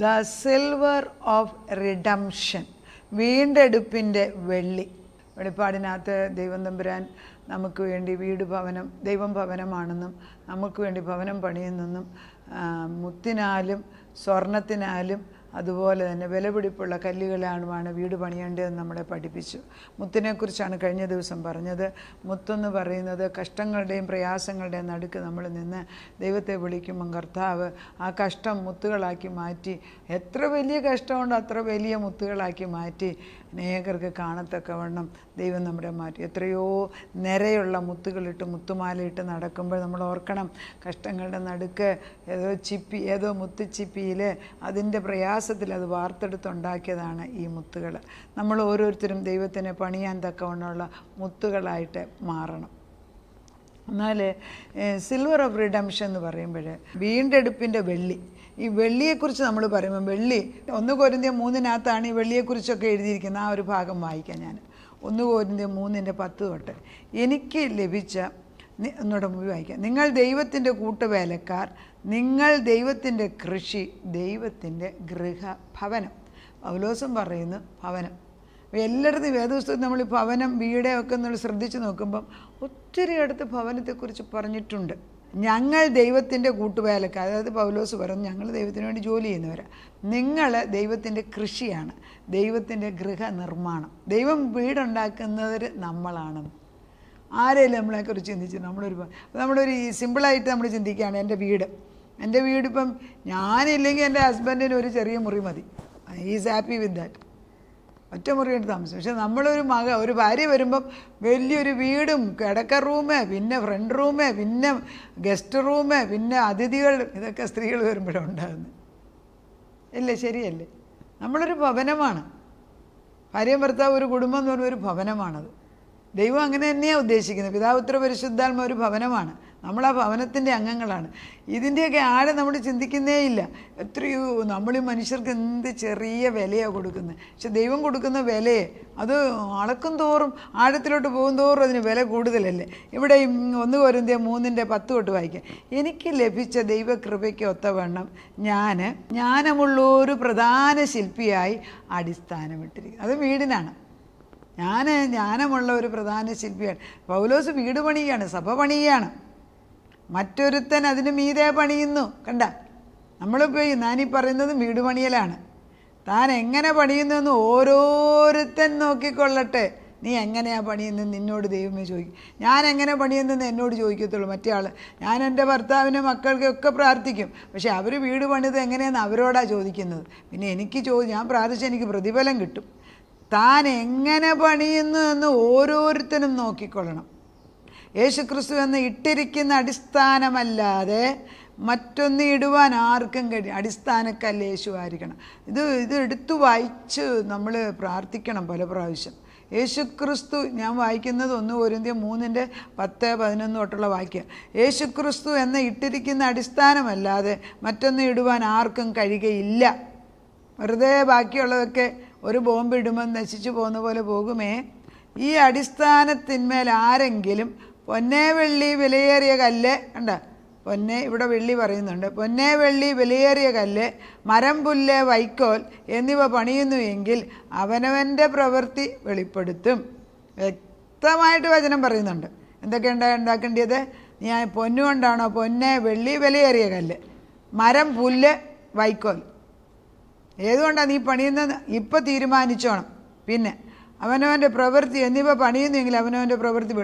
The silver of redemption, വീണ്ടെടുപ്പിൻ്റെ വെള്ളി. വെളിപ്പാടിനകത്ത് ദൈവം തമ്പുരാൻ നമുക്ക് വേണ്ടി വീട് ഭവനം, ദൈവം ഭവനമാണെന്നും നമുക്ക് വേണ്ടി ഭവനം പണിയുന്നെന്നും മുത്തിനാലും സ്വർണത്തിനാലും അതുപോലെ തന്നെ വിലപിടിപ്പുള്ള കല്ലുകളാണ് വീട് പണിയേണ്ടതെന്ന് നമ്മളെ പഠിപ്പിച്ചു. മുത്തിനെക്കുറിച്ചാണ് കഴിഞ്ഞ ദിവസം പറഞ്ഞത്. മുത്തെന്ന് പറയുന്നത് കഷ്ടങ്ങളുടെയും പ്രയാസങ്ങളുടെയും നടുക്ക് നമ്മൾ നിന്ന് ദൈവത്തെ വിളിക്കുമ്പം കർത്താവ് ആ കഷ്ടം മുത്തുകളാക്കി മാറ്റി, എത്ര വലിയ കഷ്ടമുണ്ടോ അത്ര വലിയ മുത്തുകളാക്കി മാറ്റി അനേകർക്ക് കാണത്തക്കവണ്ണം ദൈവം നമ്മുടെ മാറ്റി. എത്രയോ നിരയുള്ള മുത്തുകളിട്ട് മുത്തുമാലയിട്ട് നടക്കുമ്പോൾ നമ്മൾ ഓർക്കണം, കഷ്ടങ്ങളുടെ നടുക്ക് ഏതോ മുത്തുച്ചിപ്പിയിൽ അതിൻ്റെ പ്രയാസത്തിൽ അത് വാർത്തെടുത്തുണ്ടാക്കിയതാണ് ഈ മുത്തുകൾ. നമ്മൾ ഓരോരുത്തരും ദൈവത്തിനെ പണിയാൻ തക്കവണ്ണമുള്ള മുത്തുകളായിട്ട് മാറണം. എന്നാൽ സിൽവർ ഓഫ് റിഡംഷൻ എന്ന് പറയുമ്പോൾ വീണ്ടെടുപ്പിൻ്റെ വെള്ളി. ഈ വെള്ളിയെക്കുറിച്ച് നമ്മൾ പറയുമ്പോൾ വെള്ളി 1 കൊരിന്ത്യർ 3 ഈ വെള്ളിയെക്കുറിച്ചൊക്കെ എഴുതിയിരിക്കുന്ന ആ ഒരു ഭാഗം വായിക്കാം ഞാൻ. 1 കൊരിന്ത്യർ 3:10 തൊട്ട്. എനിക്ക് ലഭിച്ച ഒന്നുകൂടെ മുമ്പ് വായിക്കാം. നിങ്ങൾ ദൈവത്തിൻ്റെ കൂട്ടുവേലക്കാർ, നിങ്ങൾ ദൈവത്തിൻ്റെ കൃഷി, ദൈവത്തിൻ്റെ ഗൃഹഭവനം. പൗലോസും പറയുന്നു ഭവനം. എല്ലായിടത്തും വേദപുസ്തകത്തിൽ നമ്മൾ ഭവനം, വീടൊക്കെ നമ്മൾ ശ്രദ്ധിച്ച് നോക്കുമ്പം ഒത്തിരി അടുത്ത് ഭവനത്തെക്കുറിച്ച് പറഞ്ഞിട്ടുണ്ട്. ഞങ്ങൾ ദൈവത്തിൻ്റെ കൂട്ടുവേലക്കാർ, അതായത് പൗലോസ് പറഞ്ഞു ഞങ്ങൾ ദൈവത്തിന് വേണ്ടി ജോലി ചെയ്യുന്നവരാണ്. നിങ്ങൾ ദൈവത്തിൻ്റെ കൃഷിയാണ്, ദൈവത്തിൻ്റെ ഗൃഹനിർമ്മാണം. ദൈവം വീടുണ്ടാക്കുന്നവർ നമ്മളാണെന്ന് ആരെങ്കിലും നമ്മളെക്കുറിച്ച് ചിന്തിച്ചു? നമ്മളൊരു സിമ്പിളായിട്ട് നമ്മൾ ചിന്തിക്കുകയാണ്, എൻ്റെ വീടിപ്പം ഞാനില്ലെങ്കിൽ എൻ്റെ ഹസ്ബൻഡിന് ഒരു ചെറിയ മുറി മതി, ഈസ് ഹാപ്പി വിത്ത് ദാറ്റ്, ഒറ്റ മുറിയായിട്ട് താമസം. പക്ഷെ ഒരു ഭാര്യ വരുമ്പം വലിയൊരു വീടും കിടക്ക റൂമ്, പിന്നെ ഫ്രണ്ട് റൂമ്, പിന്നെ ഗസ്റ്റ് റൂമ്, പിന്നെ അതിഥികൾ, ഇതൊക്കെ സ്ത്രീകൾ വരുമ്പോഴാണ് ഉണ്ടാകുന്നത്. ഇല്ലേ? ശരിയല്ലേ? നമ്മളൊരു ഭവനമാണ്. ഭാര്യയും ഭർത്താവ് ഒരു കുടുംബം എന്ന് പറഞ്ഞ ഒരു ഭവനമാണത്. ദൈവം അങ്ങനെ തന്നെയാണ് ഉദ്ദേശിക്കുന്നത്. പിതാവ് പുത്രൻ പരിശുദ്ധാത്മ ഒരു ഭവനമാണ്. നമ്മൾ ആ ഭവനത്തിൻ്റെ അംഗങ്ങളാണ്. ഇതിൻ്റെയൊക്കെ ആഴം നമ്മൾ ചിന്തിക്കുന്നേ ഇല്ല. എത്രയോ നമ്മൾ മനുഷ്യർക്ക് എന്ത് ചെറിയ വിലയാണ് കൊടുക്കുന്നത്. പക്ഷെ ദൈവം കൊടുക്കുന്ന വിലയെ അത് അളക്കും തോറും, ആഴത്തിലോട്ട് പോകും തോറും അതിന് വില കൂടുതലല്ലേ. ഇവിടെ 1 കൊരിന്ത്യർ 3:10 തൊട്ട് വായിക്കാം. എനിക്ക് ലഭിച്ച ദൈവകൃപയ്ക്ക് ഒത്തവണ്ണം ഞാൻ ജ്ഞാനമുള്ളൊരു പ്രധാന ശില്പിയായി അടിസ്ഥാനമിട്ടിരിക്കുന്നു. അത് വീടിനാണ്. ജ്ഞാനമുള്ള ഒരു പ്രധാന ശില്പിയാണ്. പൗലോസ് വീട് പണിയുകയാണ്, സഭ പണിയുകയാണ്. മറ്റൊരുത്തൻ അതിന് മീതെ പണിയുന്നു. കണ്ട, നമ്മളിപ്പോൾ ഞാനീ പറയുന്നത് വീട് പണിയലാണ്. താൻ എങ്ങനെ പണിയുന്നെന്ന് ഓരോരുത്തൻ നോക്കിക്കൊള്ളട്ടെ. നീ എങ്ങനെയാണ് പണിയുന്നതെന്ന് നിന്നോട് ദൈവമേ ചോദിക്കും. ഞാൻ എങ്ങനെ പണിയുന്നതെന്ന് എന്നോട് ചോദിക്കത്തുള്ളൂ മറ്റേ ആൾ. ഞാൻ എൻ്റെ ഭർത്താവിനും മക്കൾക്കൊക്കെ പ്രാർത്ഥിക്കും, പക്ഷേ അവർ വീട് പണിത് എങ്ങനെയെന്ന് അവരോടാണ് ചോദിക്കുന്നത്. പിന്നെ ഞാൻ പ്രാർത്ഥിച്ചാൽ എനിക്ക് പ്രതിഫലം കിട്ടും. താൻ എങ്ങനെ പണിയുന്നു എന്ന് ഓരോരുത്തരും നോക്കിക്കൊള്ളണം. യേശുക്രിസ്തു എന്ന് ഇട്ടിരിക്കുന്ന അടിസ്ഥാനമല്ലാതെ മറ്റൊന്ന് ഇടുവാൻ ആർക്കും കഴിയും. അടിസ്ഥാനക്കല്ല് യേശു ആയിരിക്കണം. ഇത് എടുത്തു വായിച്ച് നമ്മൾ പ്രാർത്ഥിക്കണം പല പ്രാവശ്യം. യേശുക്രിസ്തു, ഞാൻ വായിക്കുന്നത് 1 കൊരിന്ത്യർ 3:10-11 തൊട്ടുള്ള വാക്യം. യേശുക്രിസ്തു എന്ന ഇട്ടിരിക്കുന്ന അടിസ്ഥാനമല്ലാതെ മറ്റൊന്ന് ഇടുവാൻ ആർക്കും കഴിയുകയില്ല. വെറുതെ ബാക്കിയുള്ളതൊക്കെ ഒരു ബോംബ് ഇടുമ്പോൾ നശിച്ചു പോകുന്ന പോലെ പോകുമേ. ഈ അടിസ്ഥാനത്തിന്മേൽ ആരെങ്കിലും പൊന്നേ വെള്ളി വിലയേറിയ കല്ല്, ഇവിടെ വെള്ളി പറയുന്നുണ്ട്, പൊന്നേ വെള്ളി വിലയേറിയ കല്ല്, മരം, പുല്ല്, വൈക്കോൽ എന്നിവ പണിയുന്നു എങ്കിൽ അവനവൻ്റെ പ്രവൃത്തി വെളിപ്പെടുത്തും. വ്യക്തമായിട്ട് വചനം പറയുന്നുണ്ട് എന്തൊക്കെ ഉണ്ടാക്കേണ്ടത്. ഞാൻ പൊന്നുകൊണ്ടാണോ? പൊന്നേ വെള്ളി വിലയേറിയ കല്ല്, മരം, പുല്ല്, വൈക്കോൽ, ഏതുകൊണ്ടാണ് നീ പണിയുന്നത് ഇപ്പം തീരുമാനിച്ചോണം. പിന്നെ അവനവൻ്റെ പ്രവൃത്തി എന്നിവ പണിയുന്നെങ്കിൽ അവനവൻ്റെ പ്രവൃത്തി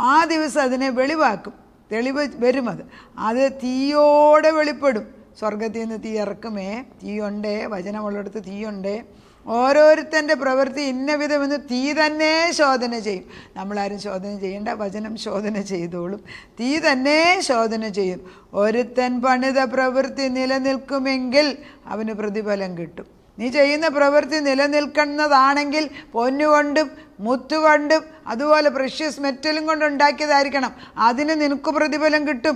ആ ദിവസം അതിനെ വെളിവാക്കും. തെളിവ് വരും. അത് തീയോടെ വെളിപ്പെടും. സ്വർഗത്തിൽ നിന്ന് തീ ഇറക്കുമേ. തീയുണ്ടേ, വചനമുള്ളിടത്ത് തീയുണ്ടേ. ഓരോരുത്തൻ്റെ പ്രവൃത്തി ഇന്ന വിധമെന്ന് തീ തന്നെ ശോധന ചെയ്യും. നമ്മളാരും ശോധന ചെയ്യേണ്ട, വചനം ശോധന ചെയ്തോളും. തീ തന്നെ ശോധന ചെയ്യും. ഒരുത്തൻ പണിത പ്രവൃത്തി നിലനിൽക്കുമെങ്കിൽ അവന് പ്രതിഫലം കിട്ടും. നീ ചെയ്യുന്ന പ്രവൃത്തി നിലനിൽക്കുന്നതാണെങ്കിൽ പൊന്നുകൊണ്ടും മുത്തുകൊണ്ടും അതുപോലെ പ്രഷ്യസ് മെറ്റലും കൊണ്ടുണ്ടാക്കിയതായിരിക്കണം. അതിന് നിനക്ക് പ്രതിഫലം കിട്ടും.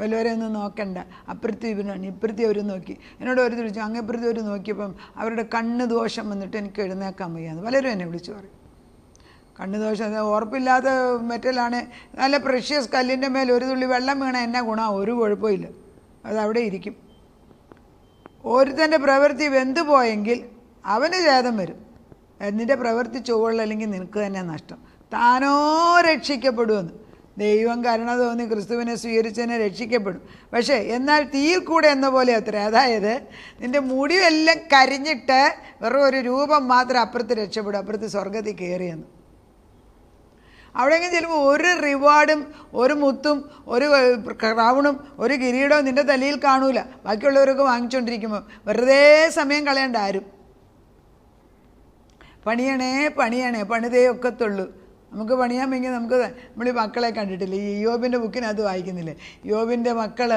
വല്ലവരെ ഒന്നും നോക്കണ്ട. അപ്പുറത്ത് ഇപ്പുറത്തെ അവർ നോക്കി. എന്നോട് ഒരു വിളിച്ചു, അങ്ങേപ്പുറത്ത് ഒരു നോക്കിയപ്പം അവരുടെ കണ്ണ് ദോഷം വന്നിട്ട് എനിക്ക് എഴുന്നേക്കാൻ വയ്യാന്ന് പലരും എന്നെ വിളിച്ചു പറയും. കണ്ണ് ദോഷം, ഉറപ്പില്ലാത്ത മെറ്റലാണ്. നല്ല പ്രഷ്യസ് കല്ലിൻ്റെ മേൽ ഒരു തുള്ളി വെള്ളം വീണ എന്നാ ഗുണം? ഒരു കുഴപ്പമില്ല, അതവിടെ ഇരിക്കും. ഒരുത്തൻ്റെ പ്രവൃത്തി വെന്തുപോയെങ്കിൽ അവന് ഛേദം വരും. നിൻ്റെ പ്രവൃത്തി ചൊവ്വല്ലെങ്കിൽ നിനക്ക് തന്നെ നഷ്ടം. താനോ രക്ഷിക്കപ്പെടുമെന്ന്. ദൈവം കരുണ തോന്നി ക്രിസ്തുവിനെ സ്വീകരിച്ചതിനെ രക്ഷിക്കപ്പെടും. പക്ഷേ എന്നാൽ തീയിൽ കൂടെ എന്ന പോലെ അത്ര. അതായത് നിൻ്റെ മുടിയെല്ലാം കരിഞ്ഞിട്ട് വെറും ഒരു രൂപം മാത്രം അപ്പുറത്ത് രക്ഷപ്പെടും, അപ്പുറത്ത് സ്വർഗത്തിൽ കയറിയെന്ന്. അവിടെയെങ്കിലും ചെല്ലുമ്പോൾ ഒരു റിവാർഡും ഒരു മുത്തും ഒരു ക്രൗണും ഒരു കിരീടവും നിൻ്റെ തലയിൽ കാണൂല. ബാക്കിയുള്ളവരൊക്കെ വാങ്ങിച്ചുകൊണ്ടിരിക്കുമ്പോൾ വെറുതെ സമയം കളയേണ്ട ആരും. പണിയണേ പണിതേ ഒക്കത്തുള്ളൂ. നമുക്ക് പണിയാൻ വേണ്ടി നമുക്ക് നമ്മൾ ഈ മക്കളെ കണ്ടിട്ടില്ലേ, ഈ യോബിൻ്റെ ബുക്കിനകത്ത് വായിക്കുന്നില്ലേ, യോബിൻ്റെ മക്കൾ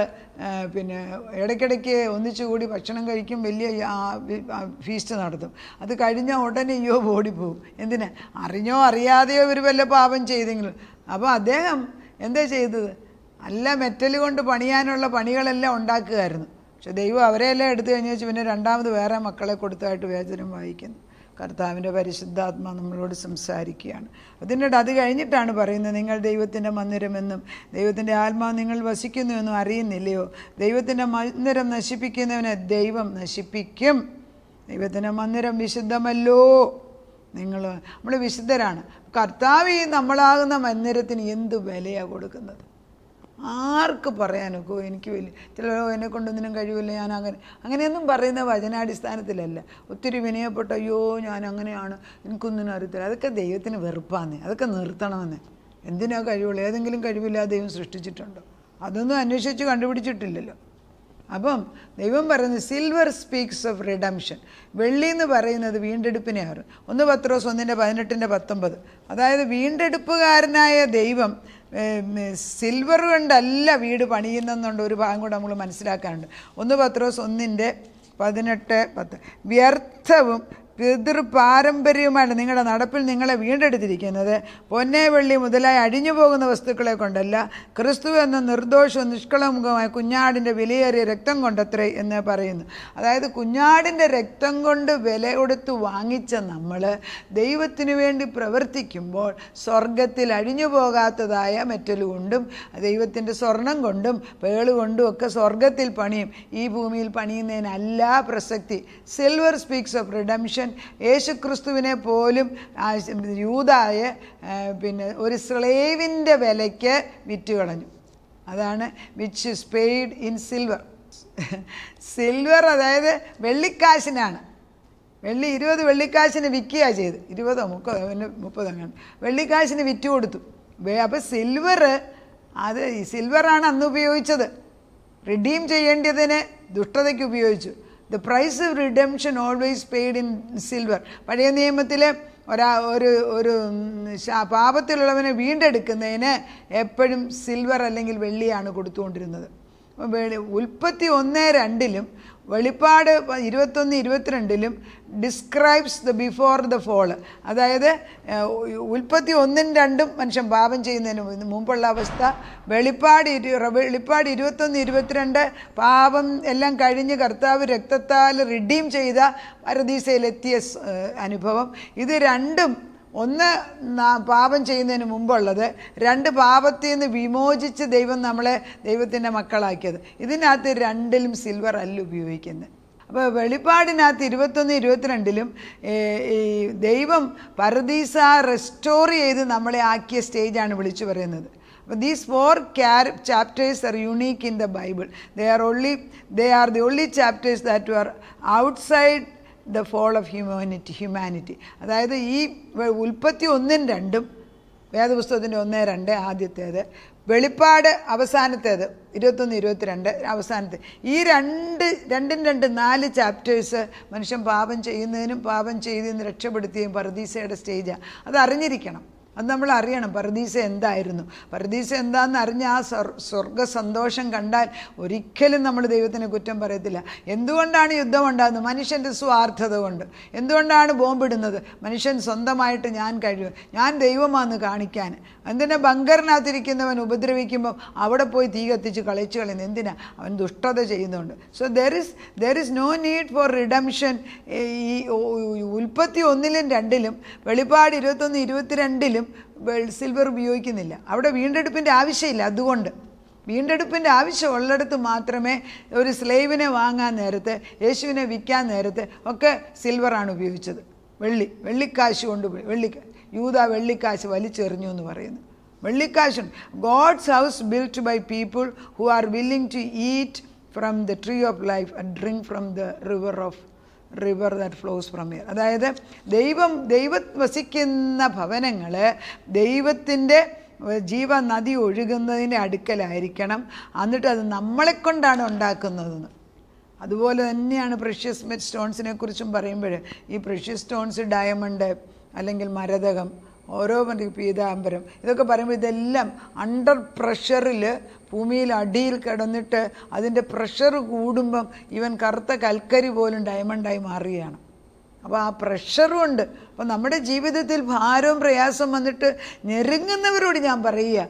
പിന്നെ ഇടയ്ക്കിടയ്ക്ക് ഒന്നിച്ചുകൂടി ഭക്ഷണം കഴിക്കും, വലിയ ഫീസ്റ്റ് നടത്തും. അത് കഴിഞ്ഞാൽ ഉടനെ യോബ് ഓടിപ്പോവും. എന്തിനാ? അറിഞ്ഞോ അറിയാതെയോ ഇവർ വല്ല പാപം ചെയ്തെങ്കിലും. അപ്പോൾ അദ്ദേഹം എന്താ ചെയ്തത്? നല്ല മെറ്റൽ കൊണ്ട് പണിയാനുള്ള പണികളെല്ലാം ഉണ്ടാക്കുകയായിരുന്നു. പക്ഷെ ദൈവം അവരെയെല്ലാം എടുത്തു കഴിഞ്ഞ് വെച്ച് പിന്നെ രണ്ടാമത് വേറെ മക്കളെ കൊടുത്തായിട്ട് വേദനം വായിക്കുന്നു. കർത്താവിൻ്റെ പരിശുദ്ധാത്മാ നമ്മളോട് സംസാരിക്കുകയാണ്. അതിനോട് അത് കഴിഞ്ഞിട്ടാണ് പറയുന്നത്, നിങ്ങൾ ദൈവത്തിൻ്റെ മന്ദിരമെന്നും ദൈവത്തിൻ്റെ ആത്മാവ് നിങ്ങൾ വസിക്കുന്നുവെന്നും അറിയുന്നില്ലയോ? ദൈവത്തിൻ്റെ മന്ദിരം നശിപ്പിക്കുന്നവനെ ദൈവം നശിപ്പിക്കും. ദൈവത്തിൻ്റെ മന്ദിരം വിശുദ്ധമല്ലോ. നമ്മൾ വിശുദ്ധരാണ്. കർത്താവ് ഈ നമ്മളാകുന്ന മന്ദിരത്തിന് എന്ത് വിലയാണ് കൊടുക്കുന്നത്? ആർക്ക് പറയാനൊക്കെ എനിക്ക് വലിയ ചിലരോ എന്നെ കൊണ്ടൊന്നിനും കഴിവില്ല, ഞാൻ അങ്ങനെയൊന്നും പറയുന്ന വചനാടിസ്ഥാനത്തിലല്ല. ഒത്തിരി വിനയപ്പെട്ട അയ്യോ ഞാൻ അങ്ങനെയാണ്, എനിക്കൊന്നിനും അറിയത്തില്ല. അതൊക്കെ ദൈവത്തിന് വെറുപ്പാന്നേ. അതൊക്കെ നിർത്തണമെന്നേ. എന്തിനാ കഴിവുള്ളൂ? ഏതെങ്കിലും കഴിവില്ലാതെ ദൈവം സൃഷ്ടിച്ചിട്ടുണ്ടോ? അതൊന്നും അന്വേഷിച്ച് കണ്ടുപിടിച്ചിട്ടില്ലല്ലോ. അപ്പം ദൈവം പറയുന്നത് സിൽവർ സ്പീക്സ് ഓഫ് റിഡംഷൻ. വെള്ളി എന്ന് പറയുന്നത് വീണ്ടെടുപ്പിനെയാണ്. 1 പത്രോസ് 1:18-19. അതായത് വീണ്ടെടുപ്പുകാരനായ ദൈവം സിൽവർ കൊണ്ടല്ല വീട് പണിയുന്നെന്നുണ്ട് ഒരു ഭാഗം കൂടെ നമ്മൾ മനസ്സിലാക്കാനുണ്ട്. 1 പത്രോസ് 1:18-10. വ്യർത്ഥവും പിതൃപാരമ്പര്യവുമായിട്ട് നിങ്ങളുടെ നടപ്പിൽ നിങ്ങളെ വീണ്ടെടുത്തിരിക്കുന്നത് പൊന്നെ വെള്ളി മുതലായി അഴിഞ്ഞു പോകുന്ന വസ്തുക്കളെ കൊണ്ടല്ല, ക്രിസ്തു എന്ന നിർദോഷവും നിഷ്കളങ്കമായ കുഞ്ഞാടിൻ്റെ വിലയേറിയ രക്തം കൊണ്ടത്രേ എന്ന് പറയുന്നു. അതായത് കുഞ്ഞാടിൻ്റെ രക്തം കൊണ്ട് വില കൊടുത്ത് വാങ്ങിച്ച നമ്മൾ ദൈവത്തിനു വേണ്ടി പ്രവർത്തിക്കുമ്പോൾ സ്വർഗത്തിൽ അഴിഞ്ഞു പോകാത്തതായ മെറ്റൽ കൊണ്ടും ദൈവത്തിൻ്റെ സ്വർണം കൊണ്ടും പേള് കൊണ്ടും ഒക്കെ സ്വർഗത്തിൽ പണിയും. ഈ ഭൂമിയിൽ പണിയുന്നതിനല്ല പ്രസക്തി. Silver speaks of redemption. യേശുക്രിസ്തുവിനെ പോലും യൂദായ പിന്നെ ഒരു സ്ലേവിൻ്റെ വിലയ്ക്ക് വിറ്റ് കളഞ്ഞു. അതാണ് which is paid in silver. Silver അതായത് വെള്ളിക്കാശിനാണ്. 20 വെള്ളിക്കാശിന് വിൽക്കുകയാണ് ചെയ്ത്. 20-30 അങ്ങനെ വെള്ളിക്കാശിന് വിറ്റ് കൊടുത്തു. അപ്പോൾ സിൽവർ, അത് സിൽവറാണ് അന്ന് ഉപയോഗിച്ചത്. റിഡീം ചെയ്യേണ്ടതിന് ദുഷ്ടതയ്ക്ക് ഉപയോഗിച്ചു. The price of redemption always paid in silver. പഴയ നിയമത്തിൽ ഒരു പാപത്തിലുള്ളവനെ വീണ്ടെടുക്കുന്നതിന് എപ്പോഴും സിൽവർ അല്ലെങ്കിൽ വെള്ളിയാണ് കൊടുത്തുകൊണ്ടിരുന്നത്. ഉൽപ്പത്തി 1:2 വെളിപ്പാട് 21-22 describes the before the fall. അതായത് ഉൽപ്പത്തി 1-2 മനുഷ്യൻ പാപം ചെയ്യുന്നതിന് മുമ്പുള്ള അവസ്ഥ. വെളിപ്പാട് 21-22 പാപം എല്ലാം കഴിഞ്ഞ് കർത്താവ് രക്തത്താൽ റിഡീം ചെയ്ത പരദീസയിലെത്തിയ അനുഭവം. ഇത് രണ്ടും, 1 പാപം ചെയ്യുന്നതിന് മുമ്പുള്ളത്, 2 പാപത്തിൽ നിന്ന് വിമോചിച്ച് ദൈവം നമ്മളെ ദൈവത്തിൻ്റെ മക്കളാക്കിയത്. ഇതിനകത്ത് 2ലും സിൽവർ അല്ല ഉപയോഗിക്കുന്നത്. അപ്പോൾ വെളിപ്പാടിനകത്ത് 21-22 ഈ ദൈവം പരദീസ റെസ്റ്റോർ ചെയ്ത് നമ്മളെ ആക്കിയ സ്റ്റേജാണ് വിളിച്ചു പറയുന്നത്. അപ്പോൾ these 4 chapters are unique in the Bible. They are the only chapters that were outside the fall of humanity. അതായത് ഈ ഉൽപ്പത്തി 1-2 വേദപുസ്തകത്തിൻ്റെ 1-2 ആദ്യത്തേത്, വെളിപ്പാട് അവസാനത്തേത് 21-22 അവസാനത്തെ. ഈ 4 ചാപ്റ്റേഴ്സ് മനുഷ്യൻ പാപം ചെയ്യുന്നതിനും പാപം ചെയ്തതിന് രക്ഷപ്പെടുത്തുകയും പരദീസയുടെ സ്റ്റേജാണ്. അത് അറിഞ്ഞിരിക്കണം. അത് നമ്മൾ അറിയണം. പരദീസ എന്തായിരുന്നു, പരദീസ എന്താണെന്ന് അറിഞ്ഞ് ആ സ്വർഗ സന്തോഷം കണ്ടാൽ ഒരിക്കലും നമ്മൾ ദൈവത്തിനെ കുറ്റം പറയത്തില്ല. എന്തുകൊണ്ടാണ് യുദ്ധം ഉണ്ടാകുന്നത്? മനുഷ്യൻ്റെ സ്വാർത്ഥത കൊണ്ട്. എന്തുകൊണ്ടാണ് ബോംബിടുന്നത്? മനുഷ്യൻ സ്വന്തമായിട്ട് ഞാൻ കഴിയും, ഞാൻ ദൈവമാണെന്ന് കാണിക്കാൻ. എന്തിനാ ബങ്കറിനകത്തിരിക്കുന്നവൻ ഉപദ്രവിക്കുമ്പോൾ അവിടെ പോയി തീ കത്തിച്ച് കളിച്ചു കളയുന്നത്? എന്തിനാ? അവൻ ദുഷ്ടത ചെയ്യുന്നുണ്ട്. So there is no need for redemption. ഈ ഉൽപ്പത്തി 1-2 വെളിപ്പാട് 21-22 സിൽവർ ഉപയോഗിക്കുന്നില്ല. അവിടെ വീണ്ടെടുപ്പിൻ്റെ ആവശ്യമില്ല. അതുകൊണ്ട് വീണ്ടെടുപ്പിൻ്റെ ആവശ്യമുള്ളിടത്ത് മാത്രമേ ഒരു സ്ലേവിനെ വാങ്ങാൻ നേരത്തെ, യേശുവിനെ വിൽക്കാൻ നേരത്തെ ഒക്കെ സിൽവറാണ് ഉപയോഗിച്ചത്. വെള്ളിക്കാശ് കൊണ്ടുപോയി. യൂദ വെള്ളിക്കാശ് വലിച്ചെറിഞ്ഞു എന്ന് പറയുന്നു. വെള്ളിക്കാശുണ്ട്. God's house built by people who are willing to eat from the tree of life and drink from the river that flows from here. അതായത് ദൈവം വസിക്കുന്ന ഭവനങ്ങൾ ദൈവത്തിൻ്റെ ജീവനദി ഒഴുകുന്നതിൻ്റെ അടുക്കലായിരിക്കണം. എന്നിട്ട് അത് നമ്മളെക്കൊണ്ടാണ് ഉണ്ടാക്കുന്നതെന്ന്. അതുപോലെ തന്നെയാണ് പ്രഷ്യസ് സ്റ്റോൺസിനെ കുറിച്ചും പറയുമ്പോൾ, ഈ പ്രഷ്യസ് സ്റ്റോൺസ്, ഡയമണ്ട് അല്ലെങ്കിൽ മരതകം, ഓരോ പീതാംബരം, ഇതൊക്കെ പറയുമ്പോൾ ഇതെല്ലാം അണ്ടർ പ്രഷറിൽ ഭൂമിയിൽ അടിയിൽ കിടന്നിട്ട് അതിൻ്റെ പ്രഷർ കൂടുമ്പം ഇവൻ കറുത്ത കൽക്കരി പോലും ഡയമണ്ടായി മാറുകയാണ്. അപ്പോൾ ആ പ്രഷറും ഉണ്ട്. അപ്പോൾ നമ്മുടെ ജീവിതത്തിൽ ഭാരവും പ്രയാസം വന്നിട്ട് ഞെരുങ്ങുന്നവരോട് ഞാൻ പറയുക,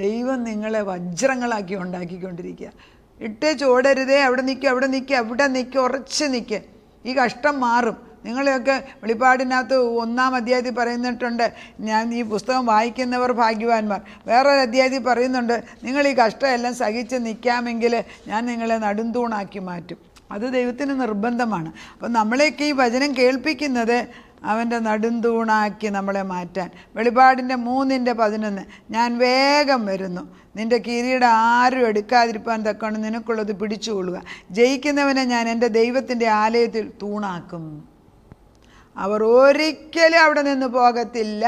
ദൈവം നിങ്ങളെ വജ്രങ്ങളാക്കി ഉണ്ടാക്കിക്കൊണ്ടിരിക്കുക. ഇട്ട് ചോടരുതേ, അവിടെ നിൽക്കുക, ഉറച്ച് നിൽക്കുക. ഈ കഷ്ടം മാറും. നിങ്ങളെയൊക്കെ വെളിപ്പാടിനകത്ത് 1-ാം അധ്യായത്തിൽ പറയുന്നിട്ടുണ്ട്, ഞാൻ ഈ പുസ്തകം വായിക്കുന്നവർ ഭാഗ്യവാന്മാർ. വേറൊരു അധ്യായത്തിൽ പറയുന്നുണ്ട്, നിങ്ങൾ ഈ കഷ്ടമെല്ലാം സഹിച്ച് നിൽക്കാമെങ്കിൽ ഞാൻ നിങ്ങളെ നടുന്തൂണാക്കി മാറ്റും. അത് ദൈവത്തിന് നിർബന്ധമാണ്. അപ്പം നമ്മളെയൊക്കെ ഈ വചനം കേൾപ്പിക്കുന്നത് അവൻ്റെ നടുന്തൂണാക്കി നമ്മളെ മാറ്റാൻ. വെളിപ്പാടിൻ്റെ 3:11, ഞാൻ വേഗം വരുന്നു, നിൻ്റെ കിരീടം ആരും എടുക്കാതിരിപ്പാൻ തക്കവണ്ണം നിനക്കുള്ളത് പിടിച്ചുകൊള്ളുക, ജയിക്കുന്നവനെ ഞാൻ എൻ്റെ ദൈവത്തിൻ്റെ ആലയത്തിൽ തൂണാക്കും, അവർ ഒരിക്കലും അവിടെ നിന്ന് പോകത്തില്ല.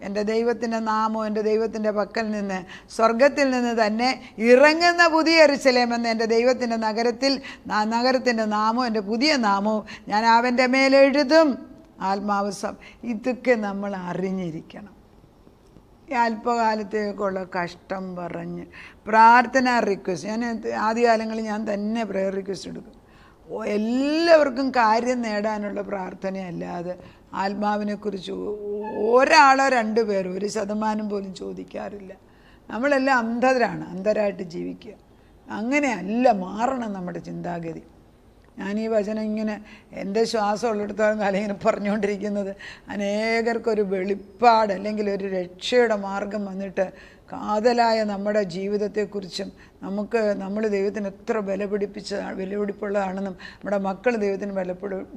എൻ്റെ ദൈവത്തിൻ്റെ നാമവും എൻ്റെ ദൈവത്തിൻ്റെ പക്കൽ നിന്ന്, സ്വർഗത്തിൽ നിന്ന് തന്നെ ഇറങ്ങുന്ന പുതിയ യെരൂശലേം എന്ന എൻ്റെ ദൈവത്തിൻ്റെ നഗരത്തിൻ്റെ നാമവും എൻ്റെ പുതിയ നാമവും ഞാൻ അവൻ്റെ മേലെഴുതും. ആത്മാവ് ഇതൊക്കെ നമ്മൾ അറിഞ്ഞിരിക്കണം. ഈ അല്പകാലത്തേക്കുള്ള കഷ്ടം പറഞ്ഞ് പ്രാർത്ഥന റിക്വസ്റ്റ്, ഞാൻ ആദ്യകാലങ്ങളിൽ ഞാൻ തന്നെ പ്രയർ റിക്വസ്റ്റ് എടുക്കും. എല്ലാവർക്കും കാര്യം നേടാനുള്ള പ്രാർത്ഥനയല്ലാതെ ആത്മാവിനെക്കുറിച്ച് ഒരാളോ 2 പേരോ 1% പോലും ചോദിക്കാറില്ല. നമ്മളെല്ലാം അന്ധരായിട്ട് ജീവിക്കുക. അങ്ങനെയല്ല, മാറണം നമ്മുടെ ചിന്താഗതി. ഞാൻ ഈ വചനം ഇങ്ങനെ എൻ്റെ ശ്വാസം ഉള്ളിടത്തോളം കാലം ഇങ്ങനെ പറഞ്ഞുകൊണ്ടിരിക്കുന്നത്, അനേകർക്കൊരു വെളിപ്പാട് അല്ലെങ്കിൽ ഒരു രക്ഷയുടെ മാർഗം വന്നിട്ട് കാതലായ നമ്മുടെ ജീവിതത്തെക്കുറിച്ചും നമ്മൾ ദൈവത്തിന് എത്ര വിലപിടിപ്പുള്ളതാണെന്നും നമ്മുടെ മക്കൾ ദൈവത്തിന്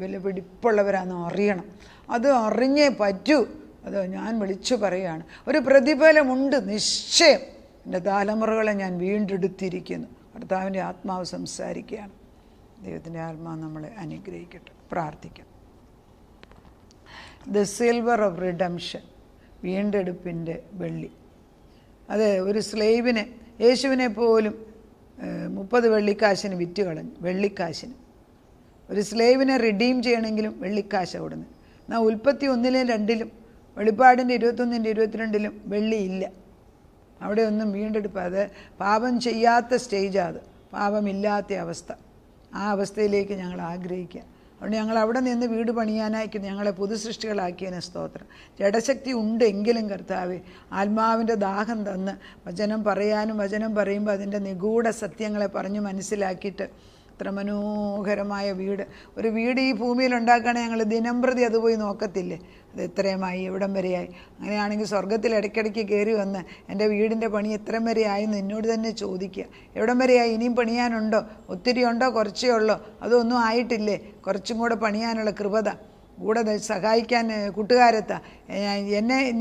വിലപിടിപ്പുള്ളവരാണെന്നും അറിയണം. അത് അറിഞ്ഞേ പറ്റൂ. അത് ഞാൻ വിളിച്ചു പറയുകയാണ്. ഒരു പ്രതിഫലമുണ്ട് നിശ്ചയം. എൻ്റെ തലമുറകളെ ഞാൻ വീണ്ടെടുത്തിരിക്കുന്നു. കർത്താവിൻ്റെ ആത്മാവ് സംസാരിക്കുകയാണ്. ദൈവത്തിൻ്റെ ആത്മാവ് നമ്മളെ അനുഗ്രഹിക്കട്ടെ. പ്രാർത്ഥിക്കാം. ദ സിൽവർ ഓഫ് റിഡംഷൻ, വീണ്ടെടുപ്പിൻ്റെ വെള്ളി. അത് ഒരു സ്ലേവിനെ, യേശുവിനെ പോലും 30 വെള്ളിക്കാശിന് വിറ്റ് കളഞ്ഞു. വെള്ളിക്കാശിന് ഒരു സ്ലേവിനെ റിഡീം ചെയ്യണമെങ്കിലും വെള്ളിക്കാശ് അവിടുന്ന്. എന്നാൽ ഉൽപ്പത്തി 1-2 വെളിപ്പാടിൻ്റെ 21-22 വെള്ളിയില്ല. അവിടെ ഒന്നും വീണ്ടെടുപ്പ്. അത് പാപം ചെയ്യാത്ത സ്റ്റേജാണ്. അത് പാപമില്ലാത്ത അവസ്ഥ. ആ അവസ്ഥയിലേക്ക് ഞങ്ങൾ ആഗ്രഹിക്കുക. അതുകൊണ്ട് ഞങ്ങൾ അവിടെ നിന്ന് വീട് പണിയാനായിട്ട് ഞങ്ങളെ പുതുസൃഷ്ടികളാക്കിയതിന് സ്തോത്രം. ജഡശക്തി ഉണ്ടെങ്കിലും കർത്താവേ, ആത്മാവിൻ്റെ ദാഹം തന്ന് വചനം പറയാനും വചനം പറയുമ്പോൾ അതിൻ്റെ നിഗൂഢ സത്യങ്ങളെ പറഞ്ഞ് മനസ്സിലാക്കിയിട്ട് അത്ര മനോഹരമായ ഒരു വീട് ഈ ഭൂമിയിൽ ഉണ്ടാക്കുകയാണെങ്കിൽ ഞങ്ങൾ ദിനംപ്രതി അത് പോയി നോക്കത്തില്ലേ, അത് എത്രയുമായി, എവിടം വരെയായി. അങ്ങനെയാണെങ്കിൽ സ്വർഗത്തിൽ ഇടയ്ക്കിടയ്ക്ക് കയറി വന്ന് എൻ്റെ വീടിൻ്റെ പണി എത്രയും വരെയായെന്ന് എന്നോട് തന്നെ ചോദിക്കുക. എവിടം വരെയായി, ഇനിയും പണിയാനുണ്ടോ, ഒത്തിരി ഉണ്ടോ, കുറച്ചേ ഉള്ളോ, അതൊന്നും ആയിട്ടില്ലേ, കുറച്ചും കൂടെ പണിയാനുള്ള കൃപത കൂടെ സഹായിക്കാൻ കൂട്ടുകാരെത്താ.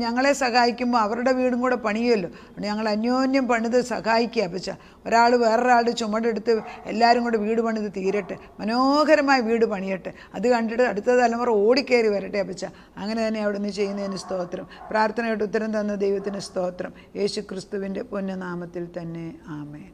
ഞങ്ങളെ സഹായിക്കുമ്പോൾ അവരുടെ വീടും കൂടെ പണിയുമല്ലോ. ഞങ്ങൾ അന്യോന്യം പണിത് സഹായിക്കുക. അപ്പച്ച ഒരാൾ വേറൊരാളുടെ ചുമടെടുത്ത് എല്ലാവരും കൂടെ വീട് പണിത് തീരട്ടെ, മനോഹരമായ വീട് പണിയട്ടെ. അത് കണ്ടിട്ട് അടുത്ത തലമുറ ഓടിക്കയറി വരട്ടെ അപ്പച്ച. അങ്ങനെ തന്നെ അവിടെ നിന്ന് ചെയ്യുന്നതിന് സ്തോത്രം. പ്രാർത്ഥനയായിട്ട് ഉത്തരം തന്ന ദൈവത്തിന് സ്തോത്രം. യേശു ക്രിസ്തുവിൻ്റെ പൊന്നുനാമത്തിൽ തന്നെ ആമേൻ.